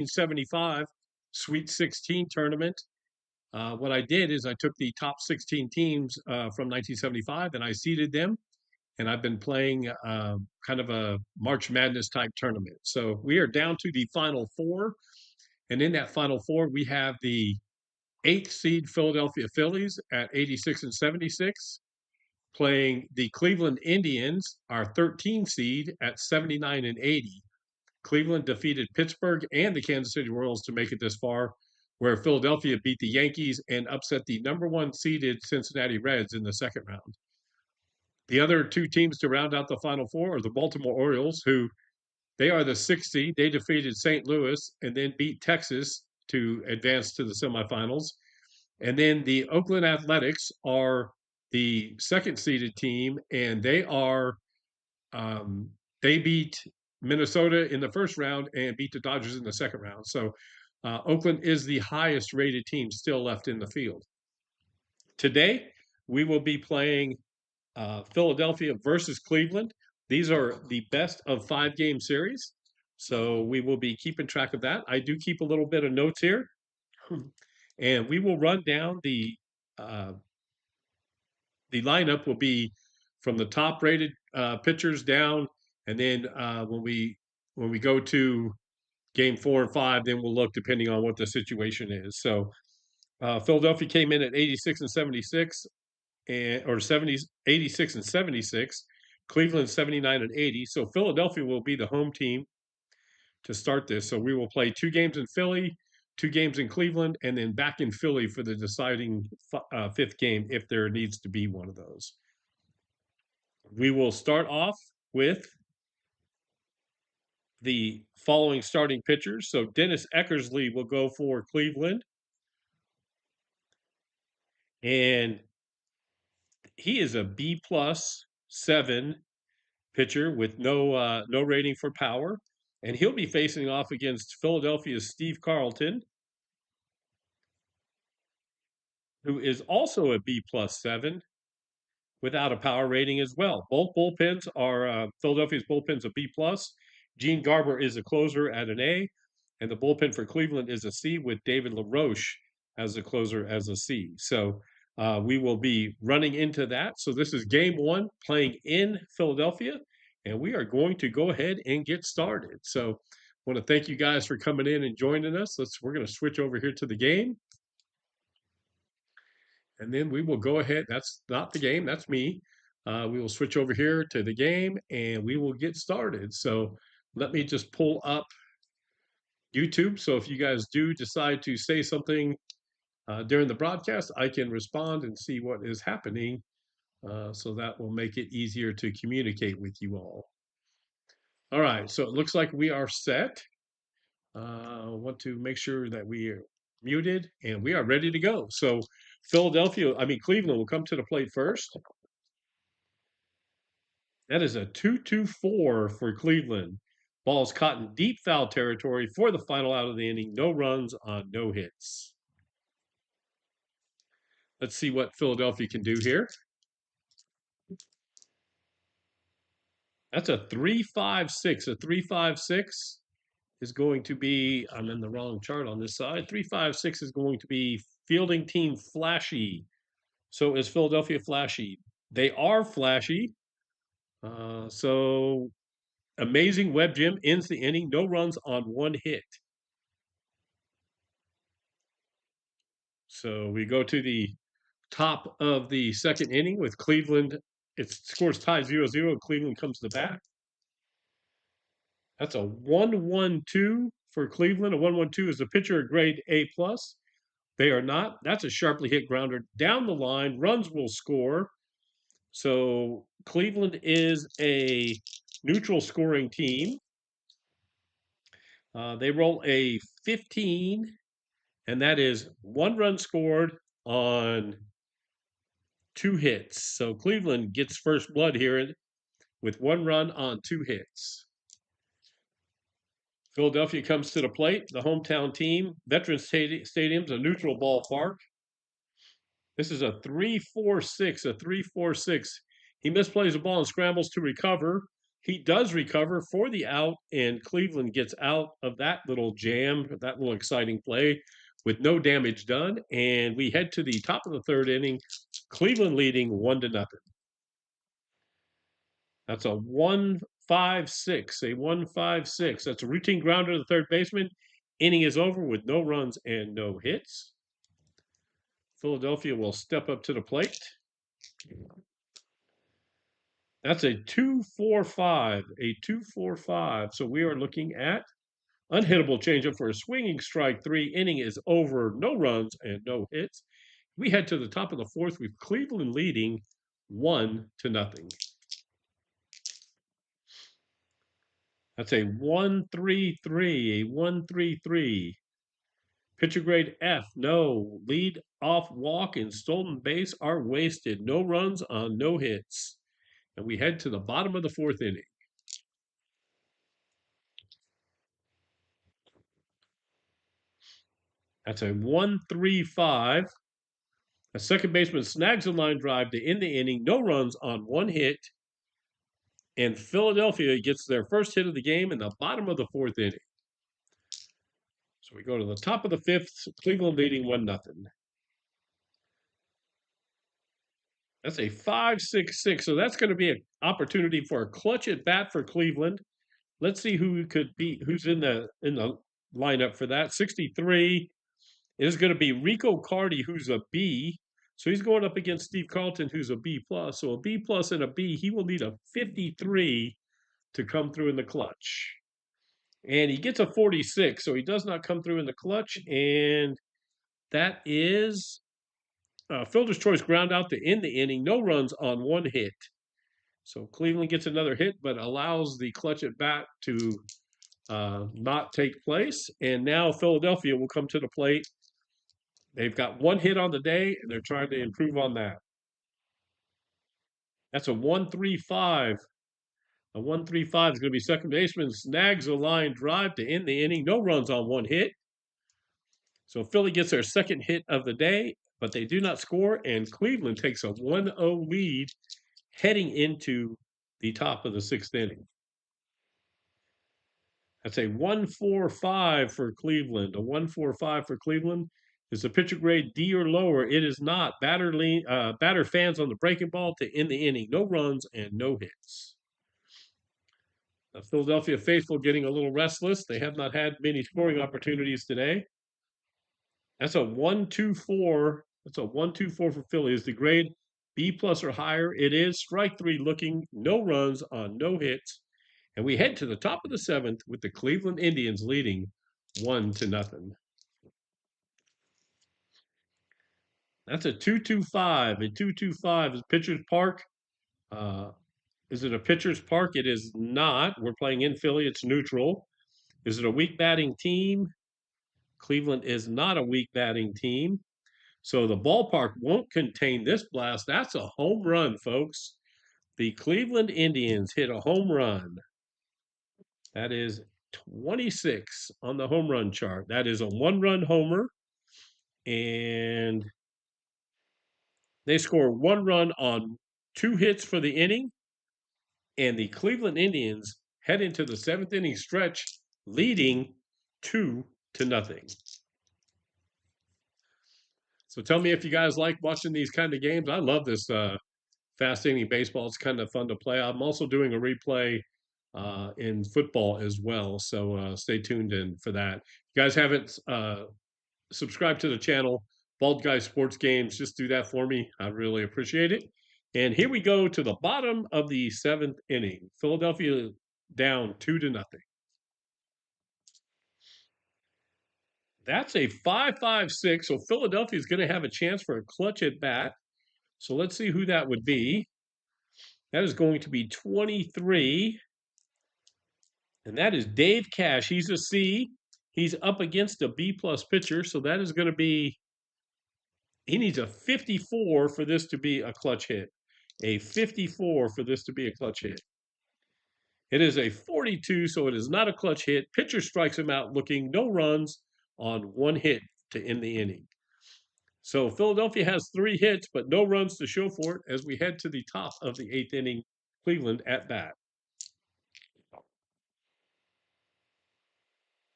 1975 Sweet 16 tournament. What I did is I took the top 16 teams from 1975 and I seeded them, and I've been playing kind of a March Madness type tournament. So we are down to the final four, and in that final four, we have the eighth seed Philadelphia Phillies at 86 and 76, playing the Cleveland Indians, our 13 seed, at 79 and 80. Cleveland defeated Pittsburgh and the Kansas City Royals to make it this far, where Philadelphia beat the Yankees and upset the number one seeded Cincinnati Reds in the second round. The other two teams to round out the Final Four are the Baltimore Orioles, who they are the sixth seed. They defeated St. Louis and then beat Texas to advance to the semifinals. And then the Oakland Athletics are the second seeded team, and they beat Minnesota in the first round and beat the Dodgers in the second round. So Oakland is the highest rated team still left in the field. Today, we will be playing Philadelphia versus Cleveland. These are the best of 5-game series. So we will be keeping track of that. I do keep a little bit of notes here. And we will run down the lineup will be from the top rated pitchers down, and then when we go to game 4 and 5, then we'll look depending on what the situation is. So Philadelphia came in at 86 and 76, or 86 and 76. Cleveland 79 and 80. So Philadelphia will be the home team to start this. So we will play 2 games in Philly, 2 games in Cleveland, and then back in Philly for the deciding 5th game if there needs to be one of those. We will start off with the following starting pitchers. So Dennis Eckersley will go for Cleveland. And he is a B+7 pitcher with no rating for power. And he'll be facing off against Philadelphia's Steve Carlton, who is also a B+7 without a power rating as well. Both bullpens are Philadelphia's bullpen's a B+. Gene Garber is a closer at an A, and the bullpen for Cleveland is a C with David LaRoche as a closer as a C. So we will be running into that. So this is game 1 playing in Philadelphia, and we are going to go ahead and get started. So I want to thank you guys for coming in and joining us. We're going to switch over here to the game. And then we will go ahead. That's not the game. That's me. We will switch over here to the game and we will get started. So let me just pull up YouTube. So if you guys do decide to say something during the broadcast, I can respond and see what is happening. So that will make it easier to communicate with you all. All right. So it looks like we are set. I want to make sure that we are muted and we are ready to go. So Cleveland will come to the plate first. That is a 2-2-4 for Cleveland. Ball's caught in deep foul territory for the final out of the inning. No runs on no hits. Let's see what Philadelphia can do here. That's a 3-5-6. A 3-5-6 is going to be, I'm in the wrong chart on this side. 3-5-6 is going to be fielding team flashy. So is Philadelphia flashy? They are flashy. So amazing Webb Jim ends the inning. No runs on 1 hit. So we go to the top of the second inning with Cleveland. It scores tied 0-0. Cleveland comes to the bat. That's a 1-1-2 for Cleveland. A 1-1-2 is a pitcher a grade A+. They are not. That's a sharply hit grounder down the line. Runs will score. So Cleveland is a neutral scoring team. They roll a 15, and that is 1 run scored on 2 hits. So Cleveland gets first blood here with 1 run on 2 hits. Philadelphia comes to the plate, the hometown team. Veterans Stadium's a neutral ballpark. This is a 3-4-6, a 3-4-6. He misplays the ball and scrambles to recover. He does recover for the out, and Cleveland gets out of that little jam, that little exciting play with no damage done. And we head to the top of the third inning, Cleveland leading 1-0. That's a 1-5-6, a 1-5-6. That's a routine grounder to the third baseman. Inning is over with no runs and no hits. Philadelphia will step up to the plate. That's a 2-4-5, a 2-4-5. So we are looking at unhittable changeup for a swinging strike three. Inning is over, no runs and no hits. We head to the top of the fourth with Cleveland leading 1-0. That's a 1-3-3, a 1-3-3. Pitcher grade F, no. Lead off walk and stolen base are wasted. No runs on no hits. And we head to the bottom of the fourth inning. That's a 1-3-5. A second baseman snags a line drive to end the inning. No runs on one hit. And Philadelphia gets their first hit of the game in the bottom of the fourth inning. So we go to the top of the fifth, Cleveland leading 1-0. That's a 5-6-6. So that's going to be an opportunity for a clutch at bat for Cleveland. Let's see who could be, who's in the lineup for that. 63 is going to be Rico Cardi, who's a B. So he's going up against Steve Carlton, who's a B plus. So a B plus and a B. He will need a 53 to come through in the clutch. And he gets a 46, so he does not come through in the clutch. And that is Fielder's choice ground out to end the inning. No runs on one hit. So Cleveland gets another hit, but allows the clutch at bat to not take place. And now Philadelphia will come to the plate. They've got one hit on the day, and they're trying to improve on that. That's a 1-3-5. A 1-3-5 is going to be second baseman snags a line drive to end the inning. No runs on one hit. So Philly gets their second hit of the day, but they do not score, and Cleveland takes a 1-0 lead heading into the top of the sixth inning. That's a 1-4-5 for Cleveland. A 1-4-5 for Cleveland. Is the pitcher grade D or lower? It is not. Batter fans on the breaking ball to end the inning. No runs and no hits. The Philadelphia faithful getting a little restless. They have not had many scoring opportunities today. That's a 1-2-4. That's a 1-2-4 for Philly. Is the grade B plus or higher? It is. Strike three looking. No runs on no hits. And we head to the top of the seventh with the Cleveland Indians leading 1-0. That's a 2-2-5. A 2-2-5 is Pitcher's Park. Is it a pitcher's park? It is not. We're playing in Philly. It's neutral. Is it a weak batting team? Cleveland is not a weak batting team. So the ballpark won't contain this blast. That's a home run, folks. The Cleveland Indians hit a home run. That is 26 on the home run chart. That is a one-run homer. And they score one run on two hits for the inning. And the Cleveland Indians head into the seventh inning stretch, leading 2-0. So tell me if you guys like watching these kind of games. I love this fast inning baseball. It's kind of fun to play. I'm also doing a replay in football as well. So stay tuned in for that. If you guys haven't subscribed to the channel, Bald Guy Sports Games, just do that for me. I really appreciate it. And here we go to the bottom of the seventh inning. Philadelphia down 2-0. That's a 5-5-6. So Philadelphia is going to have a chance for a clutch at bat. So let's see who that would be. That is going to be 23. And that is Dave Cash. He's a C. He's up against a B plus pitcher. So that is going to be, he needs a 54 for this to be a clutch hit. A 54 for this to be a clutch hit. It is a 42, so it is not a clutch hit. Pitcher strikes him out looking, no runs on one hit to end the inning. So Philadelphia has 3 hits, but no runs to show for it as we head to the top of the 8th inning, Cleveland at bat.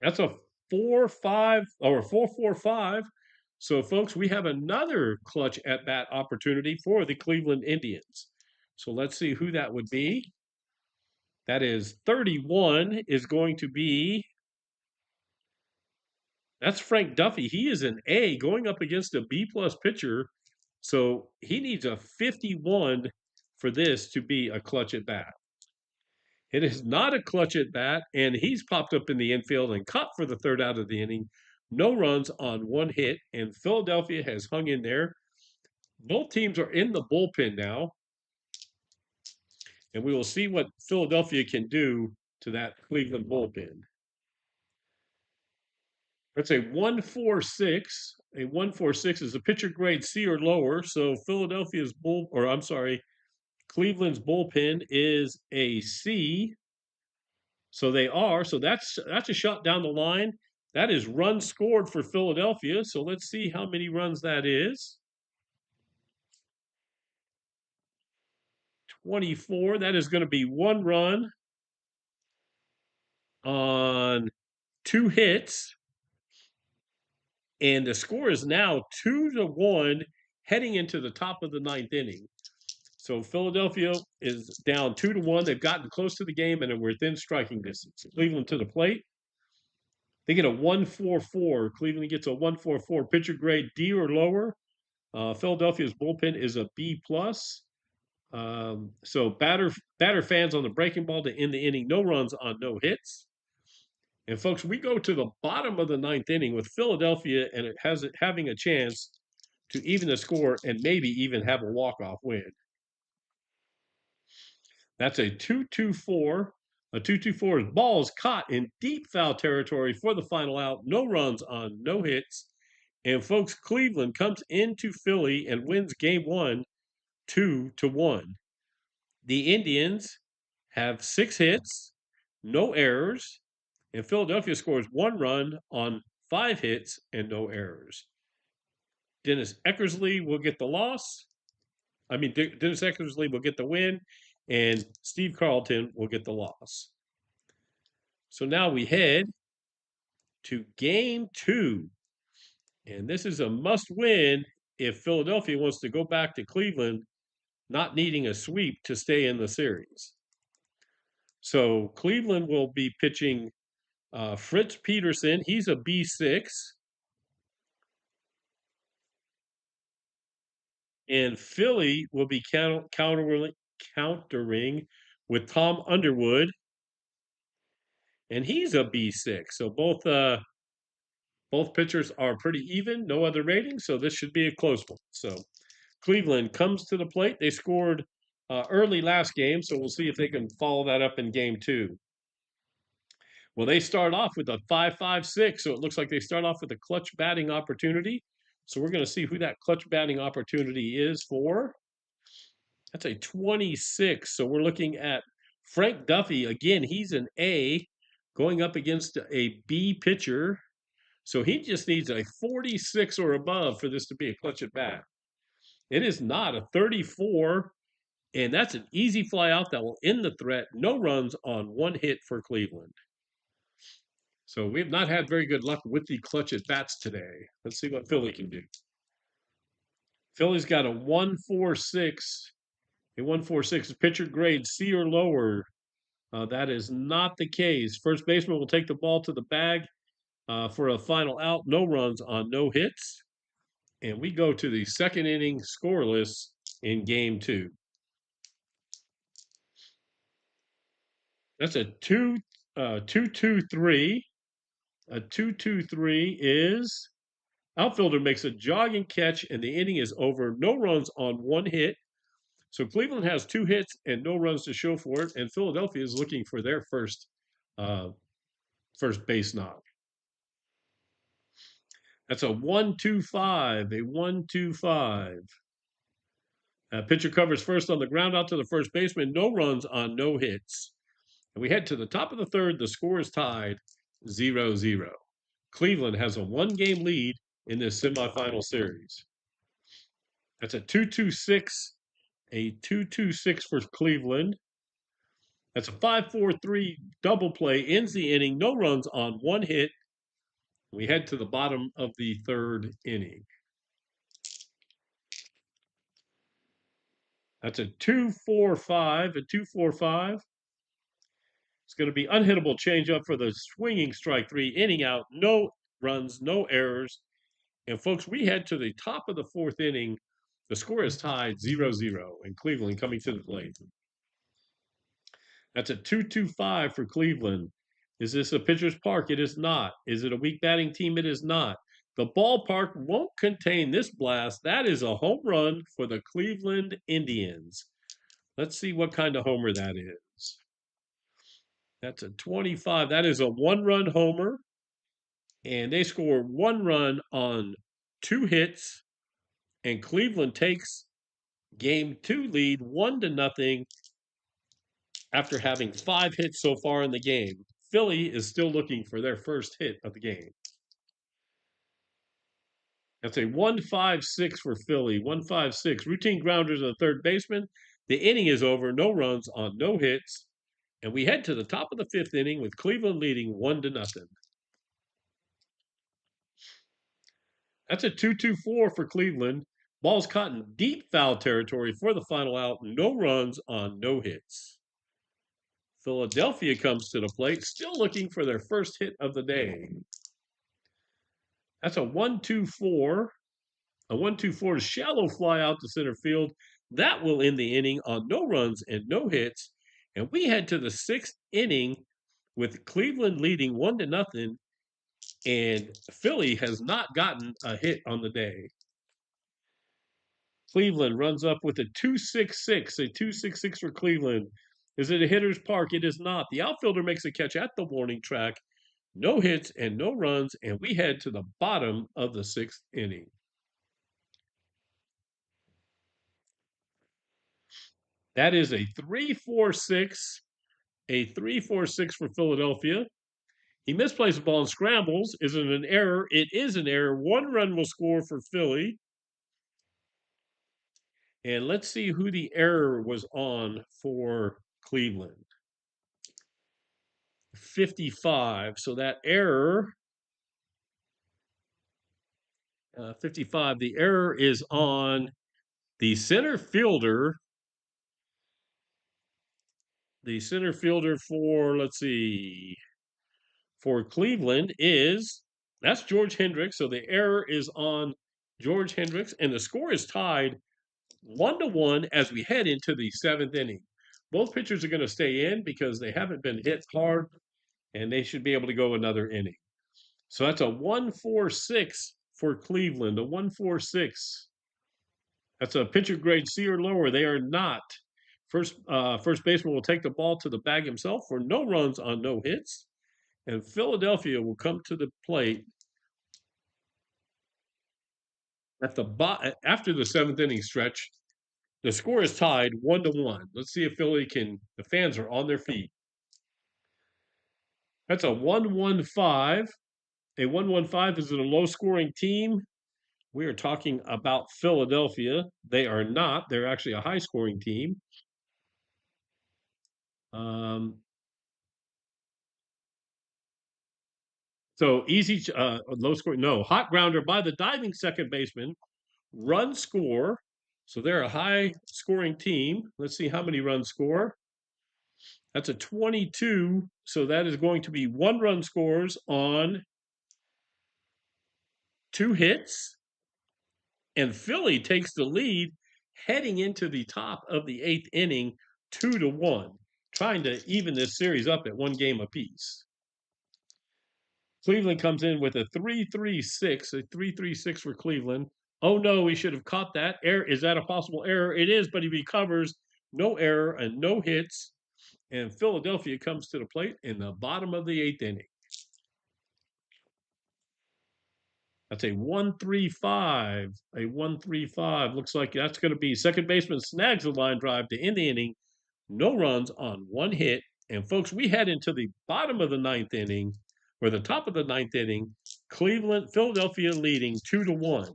That's a 4-5 or 4-4-5. So, folks, we have another clutch at bat opportunity for the Cleveland Indians. So let's see who that would be. That is 31 is going to be, that's Frank Duffy. He is an A going up against a B plus pitcher. So he needs a 51 for this to be a clutch at bat. It is not a clutch at bat, and he's popped up in the infield and caught for the third out of the inning. No runs on one hit, and Philadelphia has hung in there. Both teams are in the bullpen now, and we will see what Philadelphia can do to that Cleveland bullpen. That's a 1-4-6. A 1-4-6 is a pitcher grade C or lower. So Cleveland's bullpen is a C. So they are. So that's a shot down the line. That is runs scored for Philadelphia. So let's see how many runs that is. 24. That is going to be 1 run on 2 hits. And the score is now 2-1 heading into the top of the 9th inning. So Philadelphia is down 2-1. They've gotten close to the game and are within striking distance. Cleveland to the plate. They get a 1-4-4. Cleveland gets a 1-4-4 pitcher grade D or lower. Philadelphia's bullpen is a B plus. So batter fans on the breaking ball to end the inning. No runs on no hits. And folks, we go to the bottom of the 9th inning with Philadelphia, and it has it having a chance to even the score and maybe even have a walk-off win. That's a 2-2-4. A 2-2-4 ball is caught in deep foul territory for the final out. No runs on no hits. And folks, Cleveland comes into Philly and wins game 1 2-1. The Indians have 6 hits, no errors, and Philadelphia scores 1 run on 5 hits and no errors. Dennis Eckersley will get the loss. Dennis Eckersley will get the win, and Steve Carlton will get the loss. So now we head to game 2. And this is a must-win if Philadelphia wants to go back to Cleveland, not needing a sweep to stay in the series. So Cleveland will be pitching Fritz Peterson. He's a B6. And Philly will be countering with Tom Underwood. And he's a B6. So both pitchers are pretty even, no other rating. So this should be a close one. So Cleveland comes to the plate. They scored early last game, so we'll see if they can follow that up in game 2. Well, they start off with a 5-5-6, so it looks like they start off with a clutch batting opportunity. So we're going to see who that clutch batting opportunity is for. That's a 26. So we're looking at Frank Duffy. Again, he's an A going up against a B pitcher. So he just needs a 46 or above for this to be a clutch at bat. It is not a 34, and that's an easy fly out that will end the threat. No runs on 1 hit for Cleveland. So we have not had very good luck with the clutch at bats today. Let's see what Philly can do. Philly's got a 1-4-6. A 1-4-6 is pitcher grade C or lower. That is not the case. First baseman will take the ball to the bag for a final out. No runs on no hits. And we go to the 2nd inning scoreless in game 2. That's a 2-2-3. A 2-2-3 is outfielder makes a jogging catch and the inning is over. No runs on 1 hit. So Cleveland has 2 hits and no runs to show for it, and Philadelphia is looking for their first base knock. That's a 1-2-5. A 1-2-5. Pitcher covers first on the ground out to the first baseman. No runs on no hits. And we head to the top of the 3rd. The score is tied 0-0. Cleveland has a 1-game lead in this semifinal series. That's a 2-2-6. A 2-2-6 for Cleveland. That's a 5-4-3 double play, ends the inning, no runs on one hit. We head to the bottom of the third inning. That's a 2-4-5, a 2-4-5. It's going to be unhittable changeup for the swinging strike three, inning out, no runs, no errors. And folks, we head to the top of the fourth inning. The score is tied 0-0, and Cleveland coming to the plate. That's a 2-2-5 for Cleveland. Is this a pitcher's park? It is not. Is it a weak batting team? It is not. The ballpark won't contain this blast. That is a home run for the Cleveland Indians. Let's see what kind of homer that is. That's a 25. That is a one-run homer. And they score one run on two hits. And Cleveland takes game two lead 1-0 after having 5 hits so far in the game. Philly is still looking for their first hit of the game. That's a 1-5-6 for Philly. 1-5-6. Routine grounders on the third baseman. The inning is over. No runs on no hits. And we head to the top of the fifth inning with Cleveland leading 1-0. That's a 2-2-4 for Cleveland. Ball's caught in deep foul territory for the final out. No runs on no hits. Philadelphia comes to the plate, still looking for their first hit of the day. That's a 1-2-4. A 1-2-4 shallow fly out to center field. That will end the inning on no runs and no hits. And we head to the sixth inning with Cleveland leading 1-0. And Philly has not gotten a hit on the day. Cleveland runs up with a 2-6-6, a 2-6-6 for Cleveland. Is it a hitter's park? It is not. The outfielder makes a catch at the warning track. No hits and no runs, and we head to the bottom of the sixth inning. That is a 3-4-6, a 3-4-6 for Philadelphia. He misplays the ball and scrambles. Is it an error? It is an error. One run will score for Philly. And let's see who the error was on for Cleveland. 55. So that error, 55, the error is on the center fielder. The center fielder for, let's see, for Cleveland that's George Hendricks. So the error is on George Hendricks, and the score is tied 1-1 as we head into the seventh inning. Both pitchers are going to stay in because they haven't been hit hard, and they should be able to go another inning. So that's a 1-4-6 for Cleveland, a 1-4-6. That's a pitcher grade C or lower. They are not. First baseman will take the ball to the bag himself for no runs on no hits. And Philadelphia will come to the plate at after the seventh inning stretch. The score is tied 1-1. Let's see if Philly can. The fans are on their feet. That's a 1-1-5. A 1-1-5 is a low-scoring team. We are talking about Philadelphia. They are not. They're actually a high-scoring team. So easy, low scoring. No, hot grounder by the diving second baseman. Run score. So they're a high-scoring team. Let's see how many runs score. That's a 22. So that is going to be 1 run scores on 2 hits. And Philly takes the lead heading into the top of the 8th inning, 2-1, trying to even this series up at 1 game apiece. Cleveland comes in with a 3-3-6, a 3-3-6 for Cleveland. Oh no, he should have caught that. Error. Is that a possible error? It is, but he recovers. No error and no hits. And Philadelphia comes to the plate in the bottom of the 8th inning. That's a 1-3-5. A 1-3-5. Looks like that's going to be second baseman snags the line drive to end the inning. No runs on 1 hit. And folks, we head into the bottom of the 9th inning, or the top of the 9th inning. Philadelphia leading 2-1.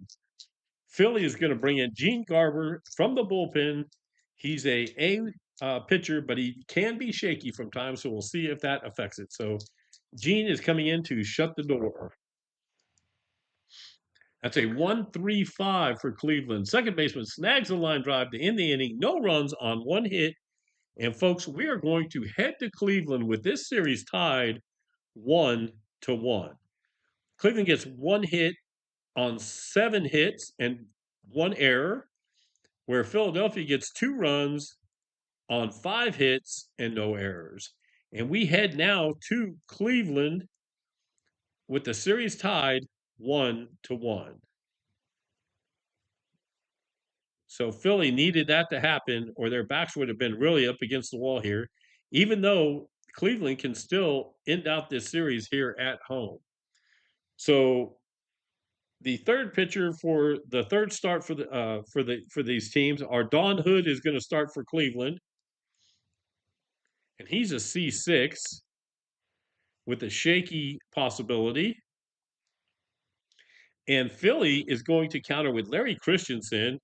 Philly is going to bring in Gene Garber from the bullpen. He's a pitcher, but he can be shaky from time, so we'll see if that affects it. So Gene is coming in to shut the door. That's a 1-3-5 for Cleveland. Second baseman snags a line drive to end the inning. No runs on one hit. And folks, we are going to head to Cleveland with this series tied 1-1. Cleveland gets one hit on 7 hits and 1 error, where Philadelphia gets 2 runs on 5 hits and no errors. And we head now to Cleveland with the series tied 1-1. So Philly needed that to happen, or their backs would have been really up against the wall here, even though Cleveland can still end out this series here at home. So the third pitcher for the third start for these teams are Don Hood is going to start for Cleveland, and he's a C6 with a shaky possibility. And Philly is going to counter with Larry Christensen,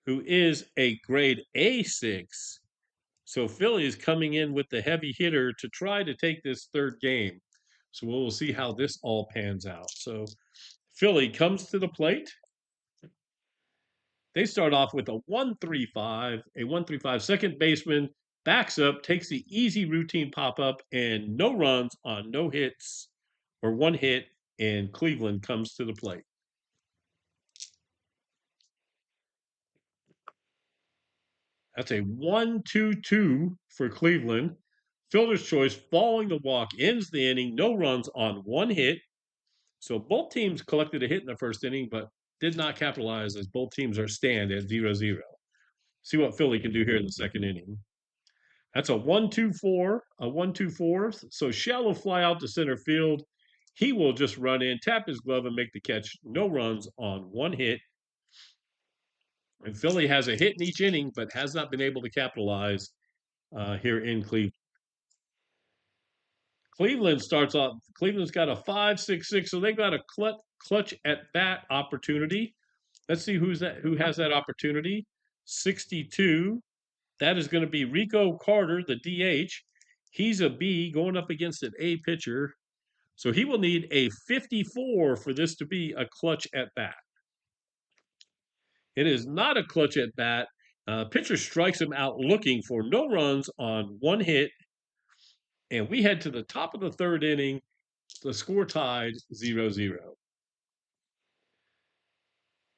who is a grade A6. So Philly is coming in with the heavy hitter to try to take this third game. So we'll see how this all pans out. So Philly comes to the plate. They start off with a 1-3-5, a 1-3-5. Second baseman backs up, takes the easy routine pop up, and no runs on no hits or 1 hit, and Cleveland comes to the plate. That's a 1-2-2 for Cleveland. Fielder's choice following the walk ends the inning. No runs on 1 hit. So both teams collected a hit in the first inning, but did not capitalize as both teams are stand at 0-0. See what Philly can do here in the second inning. That's a 1-2-4, a 1-2-4. So shallow fly out to center field. He will just run in, tap his glove, and make the catch. No runs on 1 hit. And Philly has a hit in each inning, but has not been able to capitalize here in Cleveland. Cleveland starts off. Cleveland's got a 5-6-6, so they got a clutch at bat opportunity. Let's see who has that opportunity. 62. That is going to be Rico Carter, the DH. He's a B going up against an A pitcher. So he will need a 54 for this to be a clutch at bat. It is not a clutch at bat. Pitcher strikes him out looking for no runs on 1 hit. And we head to the top of the third inning. The score tied 0-0.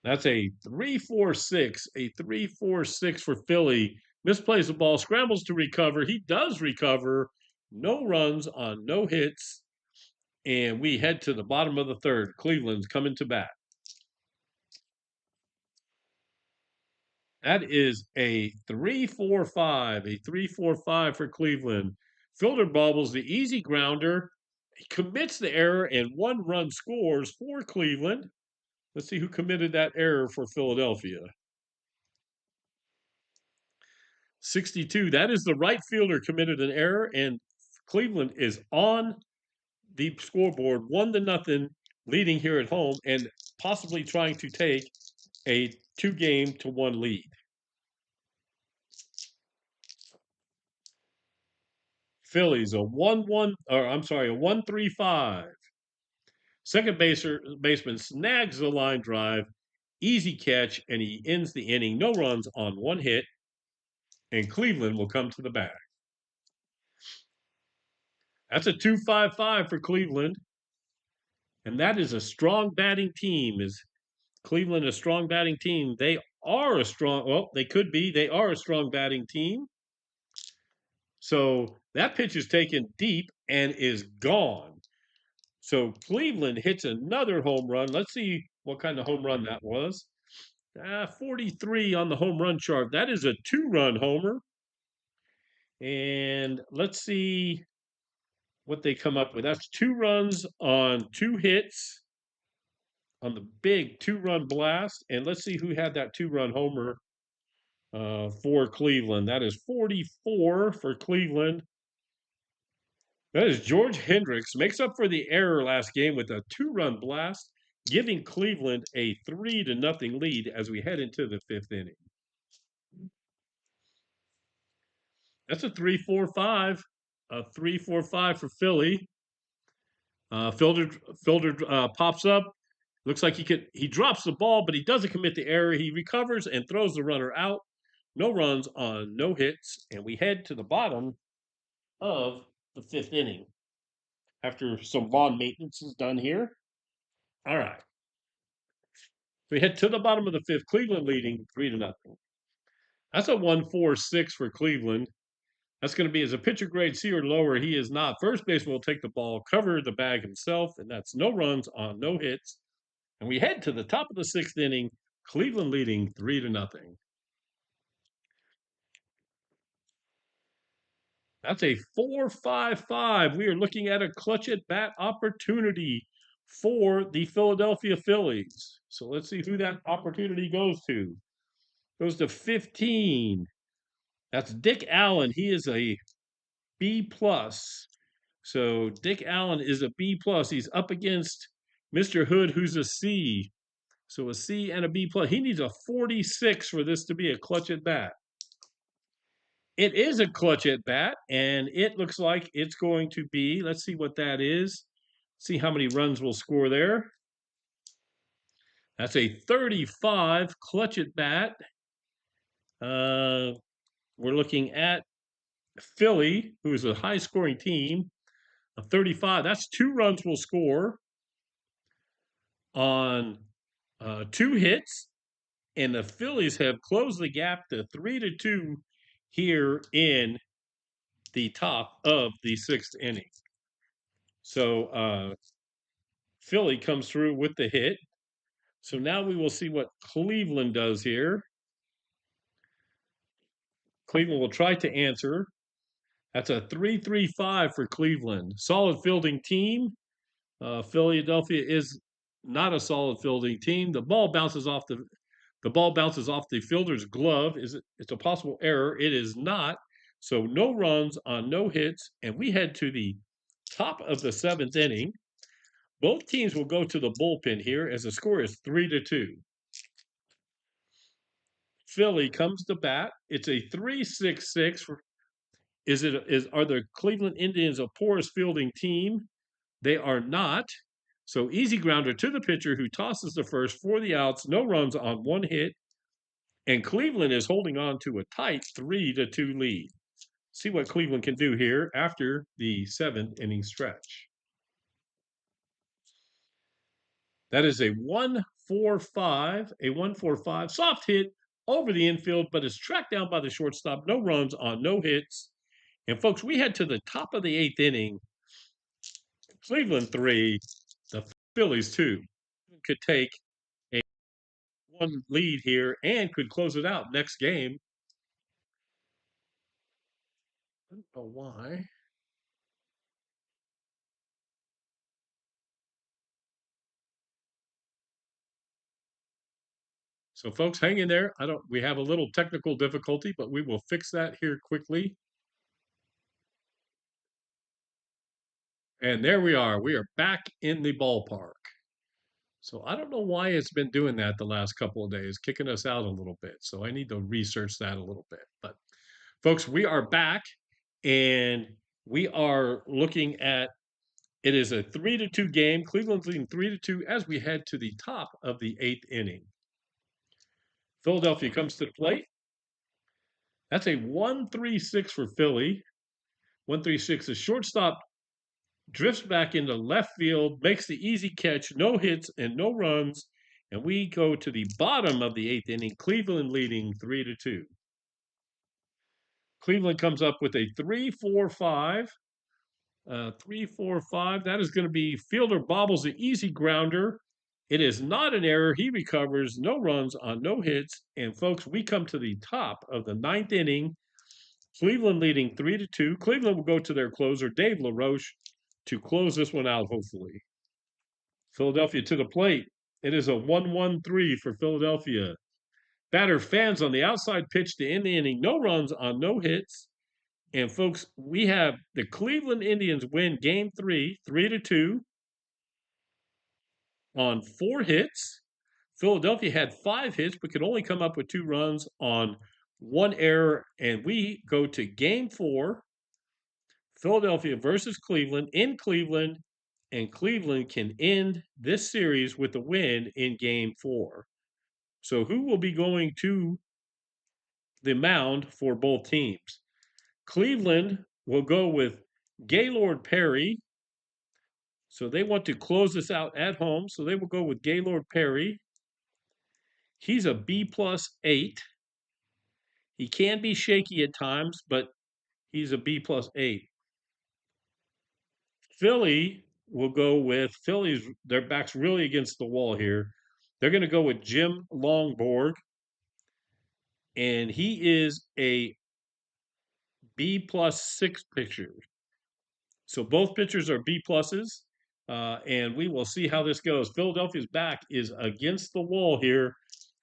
That's a 3-4-6, a 3-4-6 for Philly. Misplays the ball, scrambles to recover. He does recover. No runs on no hits. And we head to the bottom of the third. Cleveland's coming to bat. That is a 3-4-5, a 3-4-5 for Cleveland. Fielder bobbles the easy grounder. He commits the error, and 1 run scores for Cleveland. Let's see who committed that error for Philadelphia. 62. That is the right fielder committed an error, and Cleveland is on the scoreboard 1-0, leading here at home, and possibly trying to take a 2-1 lead. Phillies a 1-3-5. Second baseman snags the line drive, easy catch, and he ends the inning. No runs on 1 hit, and Cleveland will come to the bat. That's a 2-5-5 for Cleveland, and that is a strong batting team. Is Cleveland a strong batting team? They are a strong. Well, they could be. They are a strong batting team. So that pitch is taken deep and is gone. So Cleveland hits another home run. Let's see what kind of home run that was. 43 on the home run chart. That is a 2-run homer. And let's see what they come up with. That's 2 runs on 2 hits on the big 2-run blast. And let's see who had that 2-run homer for Cleveland. That is 44 for Cleveland. That is George Hendricks. Makes up for the error last game with a 2-run blast, giving Cleveland a 3-0 lead as we head into the 5th inning. That's a 3-4-5. A 3-4-5 for Philly. Fielder pops up. Looks like he drops the ball, but he doesn't commit the error. He recovers and throws the runner out. No runs on no hits, and we head to the bottom of the fifth inning after some lawn maintenance is done here. All right. We head to the bottom of the fifth. Cleveland leading 3-0. That's a 1-4-6 for Cleveland. That's going to be as a pitcher grade C or lower. He is not. First baseman will take the ball, cover the bag himself, and that's no runs on no hits. And we head to the top of the sixth inning. Cleveland leading 3-0. That's a 4-5-5. We are looking at a clutch at bat opportunity for the Philadelphia Phillies. So let's see who that opportunity goes to. Goes to 15. That's Dick Allen. He is a B plus. So Dick Allen is a B plus. He's up against Mr. Hood, who's a C. So a C and a B plus. He needs a 46 for this to be a clutch at bat. It is a clutch at bat, and it looks like it's going to be, let's see what that is. See how many runs we'll score there. That's a 35 clutch at bat. We're looking at Philly, who is a high scoring team, a 35. That's 2 runs we'll score on 2 hits. And the Phillies have closed the gap to 3-2 here in the top of the sixth inning. So Philly comes through with the hit. So now we will see what Cleveland does here. Cleveland will try to answer. That's a 3-3-5 for Cleveland. Solid fielding team. Philadelphia is not a solid fielding team. The ball bounces off the fielder's glove. It's a possible error. It is not. So no runs on no hits, and we head to the top of the seventh inning. Both teams will go to the bullpen here as the score is 3-2. Philly comes to bat. It's a 3-6-6. Are the Cleveland Indians a porous fielding team? They are not. So easy grounder to the pitcher who tosses the first for the outs. No runs on 1 hit. And Cleveland is holding on to a tight 3-2 lead. See what Cleveland can do here after the seventh inning stretch. That is a 1-4-5, soft hit over the infield, but is tracked down by the shortstop. No runs on no hits. And folks, we head to the top of the eighth inning. Cleveland 3, the Phillies 2. Could take a 1 lead here and could close it out next game. I don't know why. So folks, hang in there. We have a little technical difficulty, but we will fix that here quickly. And there we are. We are back in the ballpark. So I don't know why it's been doing that the last couple of days, kicking us out a little bit. So I need to research that a little bit. But folks, we are back and we are looking at it is a 3-2 game. Cleveland's leading 3-2 as we head to the top of the eighth inning. Philadelphia comes to the plate. That's a 1-3-6 for Philly. 1-3-6. The shortstop drifts back into left field, makes the easy catch, no hits and no runs, and we go to the bottom of the eighth inning. Cleveland leading 3-2. Cleveland comes up with a 3-4-5. 3-4-5. That is going to be fielder bobbles the easy grounder. It is not an error. He recovers. No runs on no hits. And folks, we come to the top of the ninth inning. Cleveland leading 3-2. Cleveland will go to their closer, Dave LaRoche, to close this one out, hopefully. Philadelphia to the plate. It is a 1-1-3 for Philadelphia. Batter fans on the outside pitch to end the inning. No runs on no hits. And folks, we have the Cleveland Indians win game 3, 3-2 on 4 hits. Philadelphia had 5 hits, but could only come up with 2 runs on one error, and we go to game 4, Philadelphia versus Cleveland in Cleveland, and Cleveland can end this series with a win in game 4. So who will be going to the mound for both teams? Cleveland will go with Gaylord Perry. So they want to close this out at home. So they will go with Gaylord Perry. He's a B+8. He can be shaky at times, but he's a B+8. Philly will go with Philly's, their back's really against the wall here. They're going to go with Jim Longborg, and he is a B+6 pitcher. So both pitchers are B pluses, and we will see how this goes. Philadelphia's back is against the wall here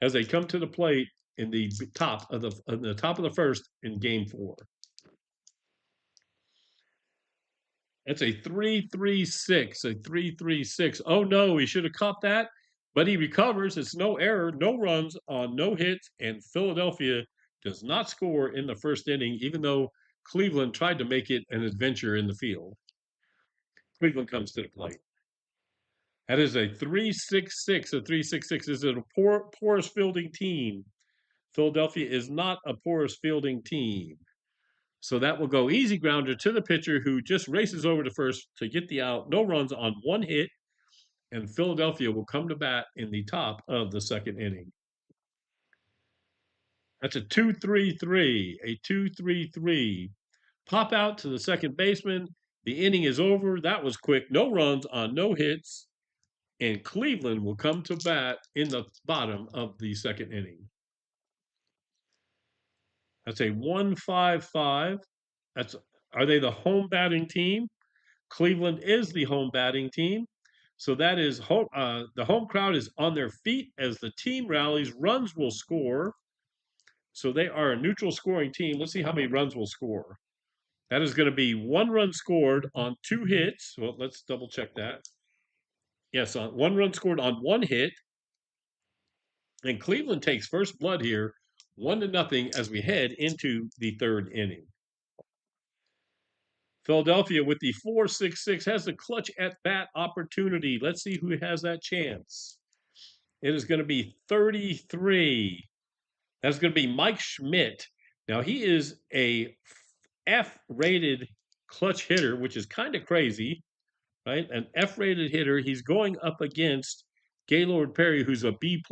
as they come to the plate in the top of the first in game 4. It's a 3-3-6, a 3-3-6. Oh no, he should have caught that, but he recovers. It's no error, no runs on no hits, and Philadelphia does not score in the first inning, even though Cleveland tried to make it an adventure in the field. Cleveland comes to the plate. That is a 3-6-6. A 3-6-6 is a porous fielding team. Philadelphia is not a porous fielding team. So that will go easy grounder to the pitcher who just races over to first to get the out. No runs on one hit, and Philadelphia will come to bat in the top of the second inning. That's a 2-3-3, a 2-3-3. Pop out to the second baseman. The inning is over. That was quick. No runs on no hits, and Cleveland will come to bat in the bottom of the second inning. That's a 1-5-5. Are they the home batting team? Cleveland is the home batting team. So that is the home crowd is on their feet as the team rallies. Runs will score. So they are a neutral scoring team. Let's see how many runs will score. That is going to be 1 run scored on 2 hits. Well, let's double check that. Yes, 1 run scored on 1 hit. And Cleveland takes first blood here, 1-0 as we head into the third inning. Philadelphia with the 4-6-6 has a clutch at bat opportunity. Let's see who has that chance. It is going to be 33. That's going to be Mike Schmidt. Now, he is a F-rated clutch hitter, which is kind of crazy, right? An F-rated hitter. He's going up against Gaylord Perry, who's a B+.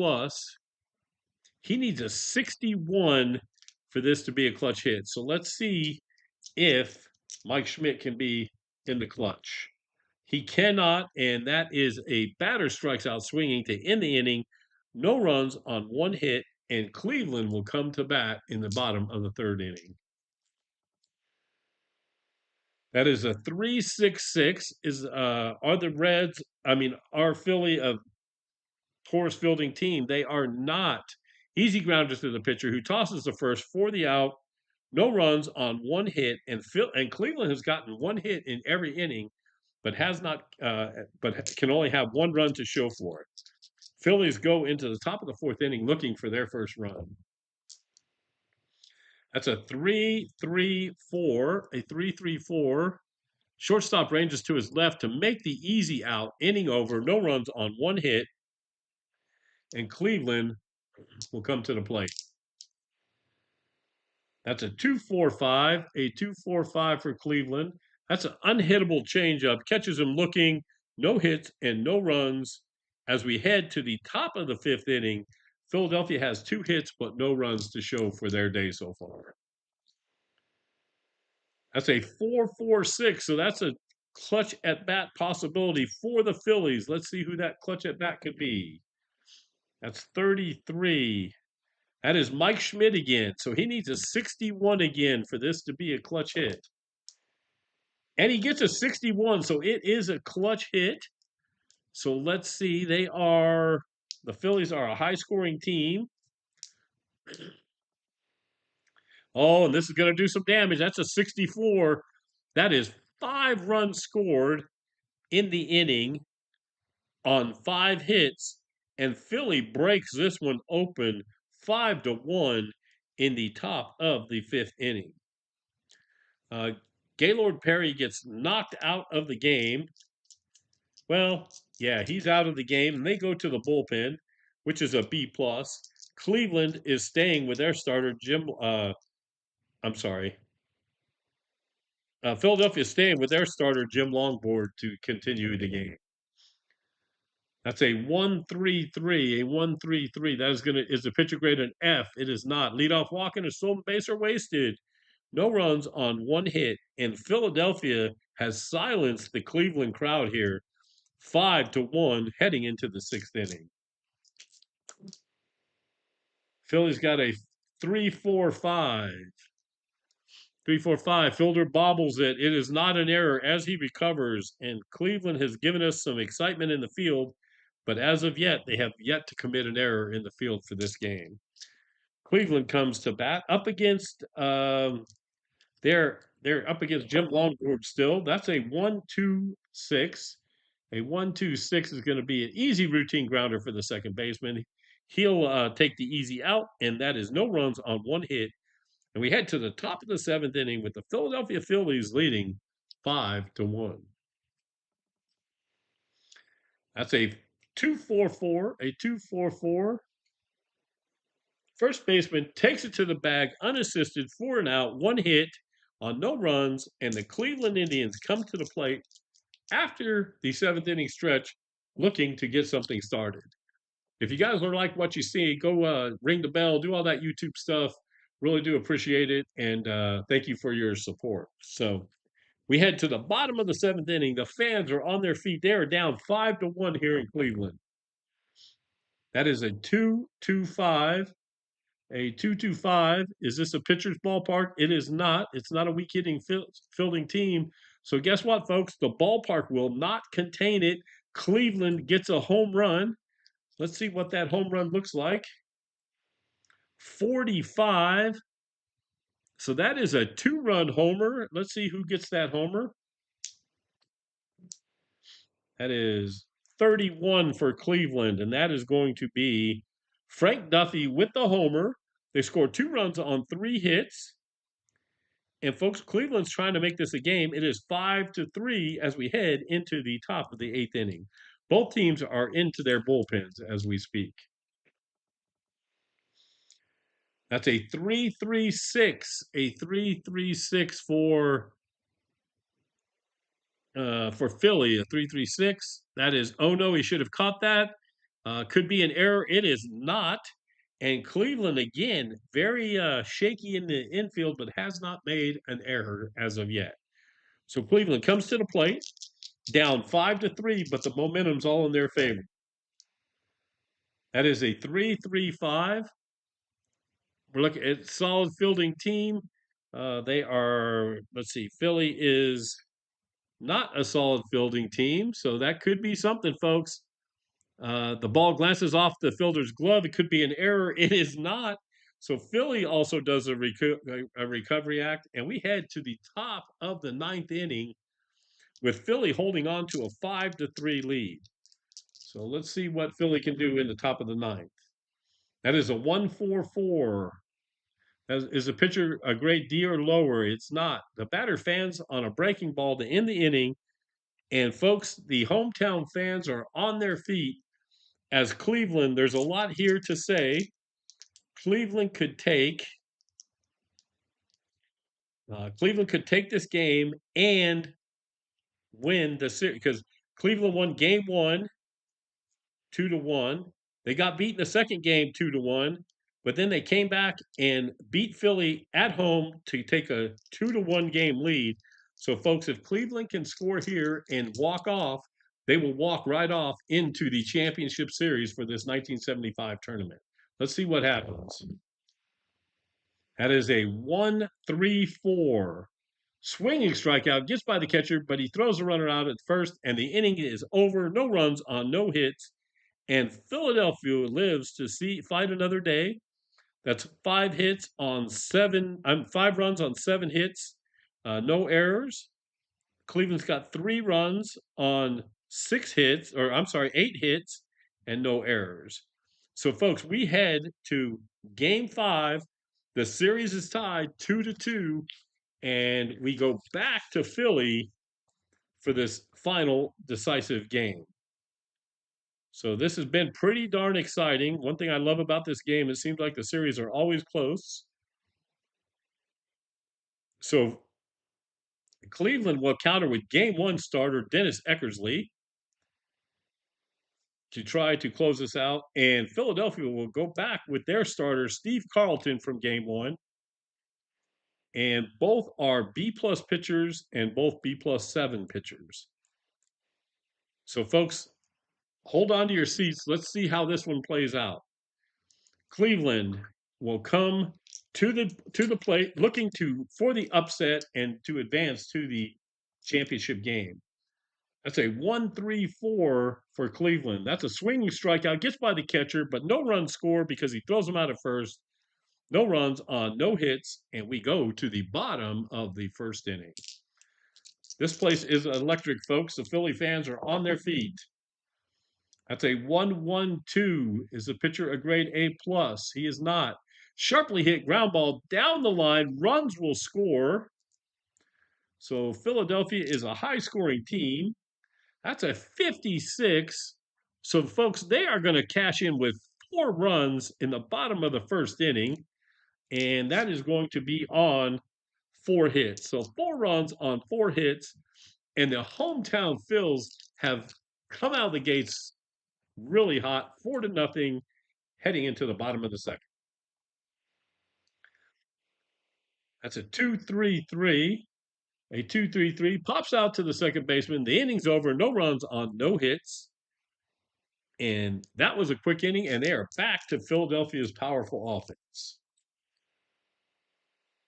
He needs a 61 for this to be a clutch hit. So let's see if Mike Schmidt can be in the clutch. He cannot, and that is a batter strikes out swinging to end the inning. No runs on 1 hit, and Cleveland will come to bat in the bottom of the third inning. That is a 3-6-6. Are Philly a porous fielding team? They are not. Easy grounders to the pitcher who tosses the first for the out. No runs on 1 hit, and Cleveland has gotten 1 hit in every inning, but can only have 1 run to show for it. Phillies go into the top of the 4th inning looking for their first run. That's a 3-3-4, a 3-3-4. Shortstop ranges to his left to make the easy out. Inning over, no runs on 1 hit, and Cleveland will come to the plate. That's a 2-4-5, a 2-4-5 for Cleveland. That's an unhittable changeup. Catches him looking, no hits and no runs. As we head to the top of the 5th inning, Philadelphia has 2 hits but no runs to show for their day so far. That's a 4-4-6, so that's a clutch at bat possibility for the Phillies. Let's see who that clutch at bat could be. That's 33. That is Mike Schmidt again. So he needs a 61 again for this to be a clutch hit. And he gets a 61, so it is a clutch hit. So let's see. The Phillies are a high-scoring team. Oh, and this is going to do some damage. That's a 64. That is 5 runs scored in the inning on 5 hits. And Philly breaks this one open 5-1 in the top of the 5th inning. Gaylord Perry gets knocked out of the game. Well, yeah, he's out of the game, and they go to the bullpen, which is a B plus. Cleveland is staying with their starter, Jim. I'm sorry. Philadelphia is staying with their starter, Jim Longboard, to continue the game. That's a 1-3-3, a 1-3-3. That is the pitcher grade an F? It is not. Leadoff walk and a stolen base are wasted. No runs on 1 hit, and Philadelphia has silenced the Cleveland crowd here, 5-1, heading into the 6th inning. Philly's got a 3-4-5. 3-4-5. Fielder bobbles it. It is not an error as he recovers, and Cleveland has given us some excitement in the field, but as of yet, they have yet to commit an error in the field for this game. Cleveland comes to bat up against they're up against Jim Longboard still. That's a 1-2-6. A 1-2-6 is going to be an easy routine grounder for the second baseman. He'll take the easy out, and that is no runs on 1 hit. And we head to the top of the 7th inning with the Philadelphia Phillies leading 5-1. That's a 2-4-4, a 2-4-4. First baseman takes it to the bag unassisted, 4 and out, 1 hit on no runs, and the Cleveland Indians come to the plate after the 7th inning stretch looking to get something started. If you guys don't like what you see, go ring the bell, do all that YouTube stuff. Really do appreciate it, and thank you for your support. So we head to the bottom of the 7th inning. The fans are on their feet. They are down 5-1 here in Cleveland. That is a 2-2-5. A 2-2-5. Is this a pitcher's ballpark? It is not. It's not a weak hitting fielding team. So guess what, folks? The ballpark will not contain it. Cleveland gets a home run. Let's see what that home run looks like. 45. So that is a 2-run homer. Let's see who gets that homer. That is 31 for Cleveland, and that is going to be Frank Duffy with the homer. They scored 2 runs on 3 hits. And folks, Cleveland's trying to make this a game. It is 5-3 as we head into the top of the 8th inning. Both teams are into their bullpens as we speak. That's a 3-3-6, a 3-3-6 for Philly, a 3-3-6. That is, oh no, he should have caught that. Could be an error. It is not. And Cleveland, again, very shaky in the infield, but has not made an error as of yet. So Cleveland comes to the plate, down 5-3, but the momentum's all in their favor. That is a 3-3-5. We're looking at solid fielding team. They are, let's see, Philly is not a solid fielding team, so that could be something, folks. The ball glances off the fielder's glove. It could be an error. It is not. So Philly also does a recovery act, and we head to the top of the 9th inning with Philly holding on to a 5-3 lead. So let's see what Philly can do in the top of the 9th. That is a 1-4-4. Is the pitcher a grade D or lower? It's not. The batter fans on a breaking ball to end the inning. And folks, the hometown fans are on their feet. As Cleveland, there's a lot here to say. Cleveland could take this game and win the series because Cleveland won game 1, 2-1. They got beat in the second game 2-1, but then they came back and beat Philly at home to take a 2-1 game lead. So, folks, if Cleveland can score here and walk off, they will walk right off into the championship series for this 1975 tournament. Let's see what happens. That is a 1-3-4. Swinging strikeout, gets by the catcher, but he throws the runner out at first, and the inning is over. No runs on no hits. And Philadelphia lives to fight another day. That's 5 hits on 7. 5 runs on 7 hits, no errors. Cleveland's got 3 runs on 6 hits, 8 hits, and no errors. So, folks, we head to Game 5. The series is tied 2-2, and we go back to Philly for this final decisive game. So this has been pretty darn exciting. One thing I love about this game, it seems like the series are always close. So Cleveland will counter with game one starter Dennis Eckersley to try to close this out. And Philadelphia will go back with their starter, Steve Carlton, from game one. And both are B+ pitchers and both B+7 pitchers. So, folks, hold on to your seats. Let's see how this one plays out. Cleveland will come to the plate looking for the upset and to advance to the championship game. That's a 1-3-4 for Cleveland. That's a swinging strikeout, gets by the catcher, but no runs scored because he throws him out at first. No runs on no hits, and we go to the bottom of the first inning. This place is electric, folks. The Philly fans are on their feet. That's a 1-1-2. Is the pitcher a grade A+? He is not. Sharply hit ground ball down the line. Runs will score. So Philadelphia is a high-scoring team. That's a 56. So, folks, they are going to cash in with 4 runs in the bottom of the first inning, and that is going to be on 4 hits. So 4 runs on 4 hits, and the hometown Phils have come out of the gates really hot, 4-0, heading into the bottom of the second. That's a 2-3-3. A 2-3-3 pops out to the second baseman. The inning's over. No runs on no hits. And that was a quick inning, and they are back to Philadelphia's powerful offense.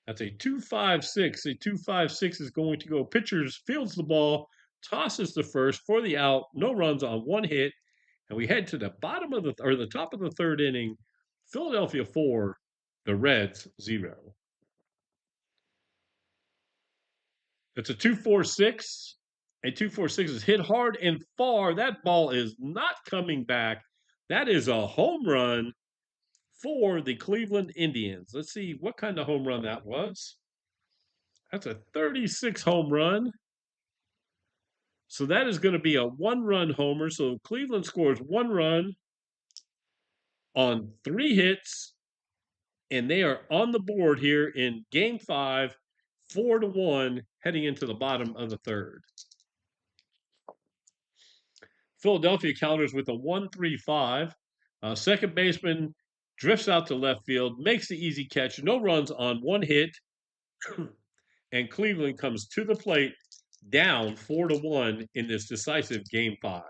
That's a 2-5-6. A 2-5-6 is going to go. Pitchers fields the ball, tosses the first for the out. No runs on 1 hit. And we head to the the top of the third inning. Philadelphia 4, the Reds 0. It's a 2-4-6. A 2-4-6 is hit hard and far. That ball is not coming back. That is a home run for the Cleveland Indians. Let's see what kind of home run that was. That's a 36 home run. So that is going to be a 1-run homer. So Cleveland scores 1 run on 3 hits, and they are on the board here in game 5, 4-1, heading into the bottom of the third. Philadelphia counters with a 1-3-5. Second baseman drifts out to left field, makes the easy catch, no runs on 1 hit, and Cleveland comes to the plate down 4-1 in this decisive game 5.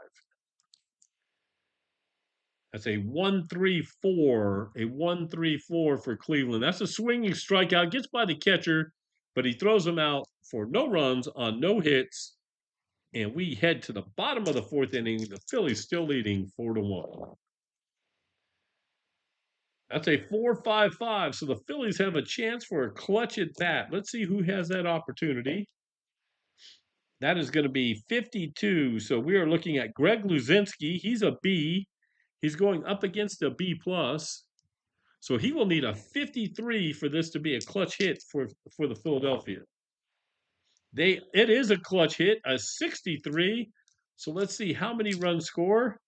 That's a 1-3-4, a 1-3-4 for Cleveland. That's a swinging strikeout, gets by the catcher, but he throws him out for no runs on no hits. And we head to the bottom of the 4th inning. The Phillies still leading 4-1. That's a 4-5-5. So the Phillies have a chance for a clutch at bat. Let's see who has that opportunity. That is going to be 52. So we are looking at Greg Luzinski. He's a B. He's going up against a B+. So he will need a 53 for this to be a clutch hit for the Philadelphia. It is a clutch hit, a 63. So let's see how many runs score.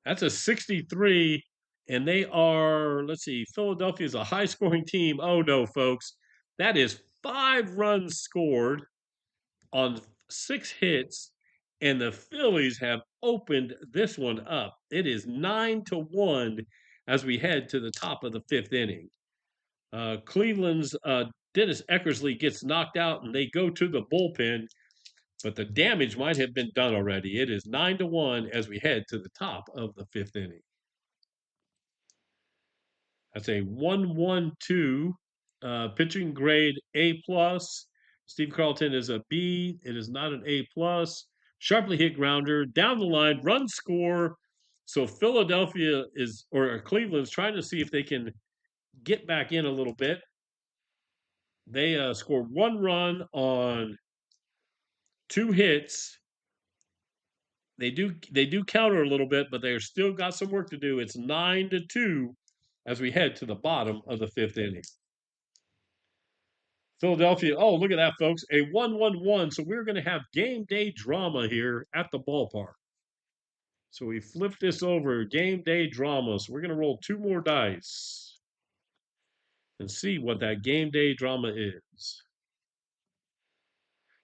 That's a 63, and they are, let's see, Philadelphia is a high-scoring team. Oh, no, folks. That is 5 runs scored on 6 hits, and the Phillies have opened this one up. It is 9-1 as we head to the top of the 5th inning. Cleveland's Dennis Eckersley gets knocked out, and they go to the bullpen, but the damage might have been done already. It is 9-1 as we head to the top of the 5th inning. That's a 1-1-2, pitching grade A+. Steve Carlton is a B. It is not an A+. Sharply hit grounder down the line, run score. So Philadelphia or Cleveland's trying to see if they can get back in a little bit. They scored 1 run on 2 hits. They do counter a little bit, but they're still got some work to do. It's 9-2 as we head to the bottom of the fifth inning. Philadelphia, oh, look at that, folks, a 1-1-1. So we're going to have game day drama here at the ballpark. So we flip this over, game day drama. So we're going to roll 2 more dice and see what that game day drama is.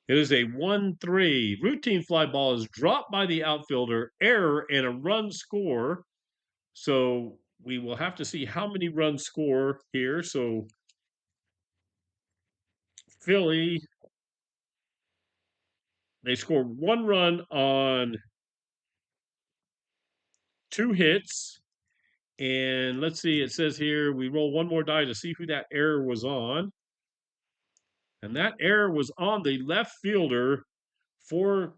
It is a 1-3. Routine fly ball is dropped by the outfielder, error, and a run score. So we will have to see how many runs score here. So Philly, they scored 1 run on 2 hits. And let's see, it says here we roll 1 more die to see who that error was on. And that error was on the left fielder for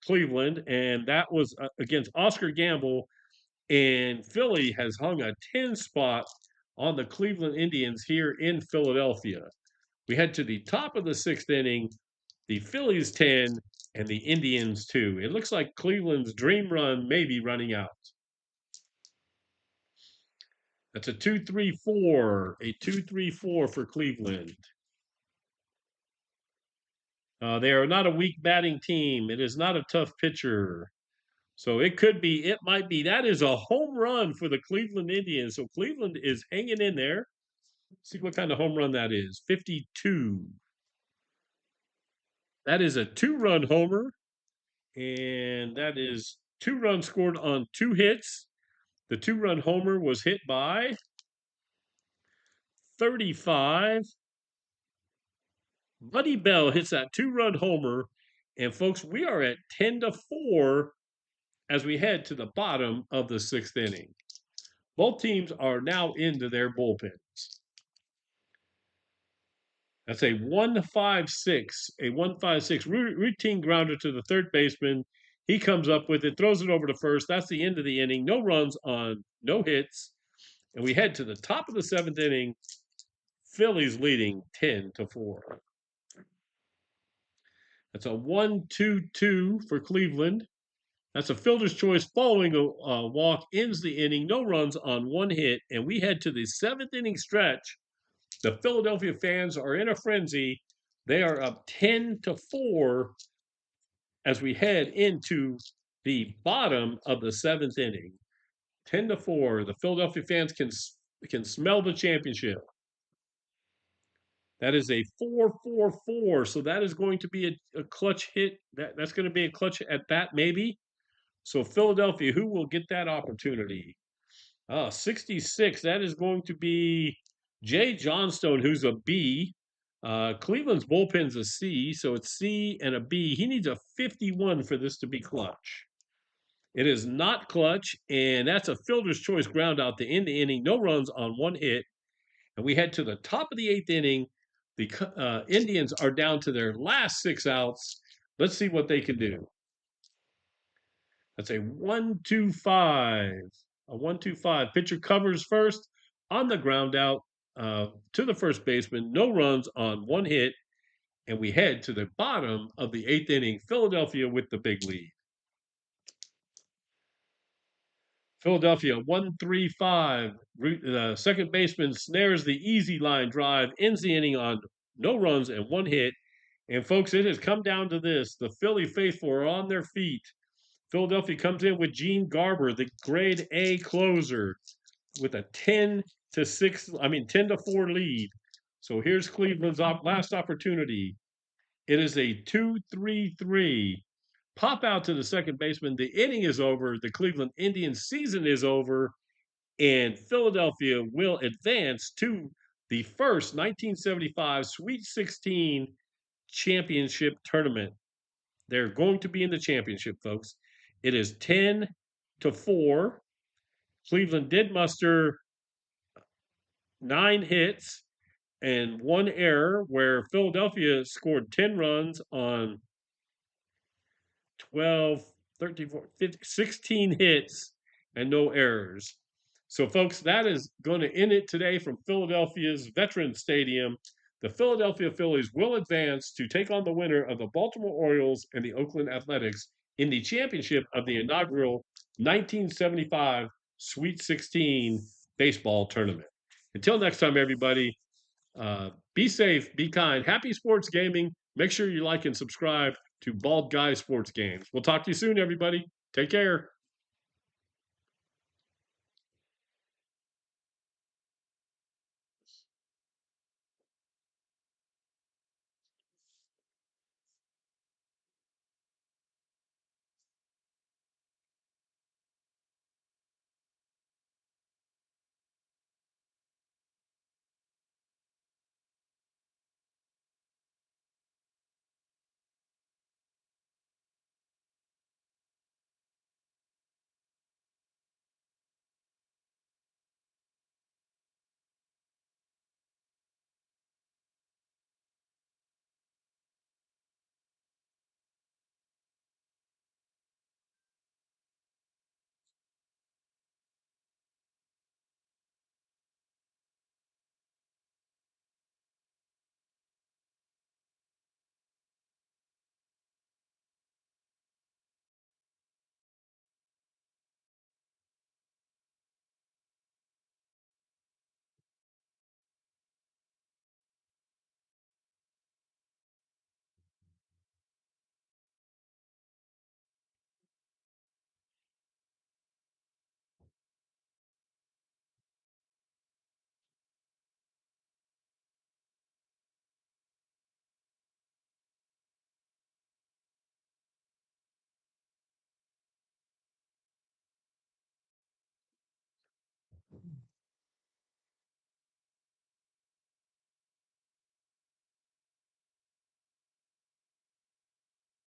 Cleveland, and that was against Oscar Gamble. And Philly has hung a 10 spot on the Cleveland Indians here in Philadelphia. We head to the top of the 6th inning, the Phillies 10 and the Indians 2. It looks like Cleveland's dream run may be running out. That's a 2-3-4, a 2-3-4 for Cleveland. They are not a weak batting team. It is not a tough pitcher. So it could be, it might be. That is a home run for the Cleveland Indians. So Cleveland is hanging in there. See what kind of home run that is. 52. That is a 2-run homer. And that is 2 runs scored on 2 hits. The 2-run homer was hit by 35. Buddy Bell hits that 2-run homer. And folks, we are at 10-4 as we head to the bottom of the 6th inning. Both teams are now into their bullpens. That's a 1-5-6, a 1-5-6 routine grounder to the third baseman. He comes up with it, throws it over to first. That's the end of the inning. No runs on no hits. And we head to the top of the 7th inning. Phillies leading 10-4. That's a 1-2-2 for Cleveland. That's a fielder's choice following a walk, ends the inning, no runs on 1 hit, and we head to the 7th inning stretch. The Philadelphia fans are in a frenzy. They are up 10-4 as we head into the bottom of the 7th inning. 10-4. The Philadelphia fans can smell the championship. That is a 4-4-4. So that is going to be a clutch hit. That's going to be a clutch at bat, maybe. So Philadelphia, who will get that opportunity? 66. That is going to be Jay Johnstone, who's a B. Cleveland's bullpen's a C, so it's C and a B. He needs a 51 for this to be clutch. It is not clutch, and that's a fielder's choice ground out to end the inning. No runs on 1 hit. And we head to the top of the 8th inning. The Indians are down to their last 6 outs. Let's see what they can do. That's a 1-2-5. A 1-2-5. Pitcher covers first on the ground out to the first baseman. No runs on 1 hit. And we head to the bottom of the 8th inning. Philadelphia with the big lead. Philadelphia 1-3-5. The second baseman snares the easy line drive, ends the inning on no runs and 1 hit. And folks, it has come down to this. The Philly faithful are on their feet. Philadelphia comes in with Gene Garber, the grade A closer, with a 10-4 lead. So here's Cleveland's last opportunity. It is a 2-3-3. Pop out to the second baseman. The inning is over. The Cleveland Indians season is over. And Philadelphia will advance to the first 1975 Sweet 16 championship tournament. They're going to be in the championship, folks. It is 10-4. Cleveland did muster 9 hits and 1 error, where Philadelphia scored 10 runs on 12, 13, 14, 15, 16 hits and no errors. So, folks, that is going to end it today from Philadelphia's Veterans Stadium. The Philadelphia Phillies will advance to take on the winner of the Baltimore Orioles and the Oakland Athletics in the championship of the inaugural 1975 Sweet 16 baseball tournament. Until next time, everybody, be safe, be kind, happy sports gaming. Make sure you like and subscribe to Bald Guy Sports Games. We'll talk to you soon, everybody. Take care.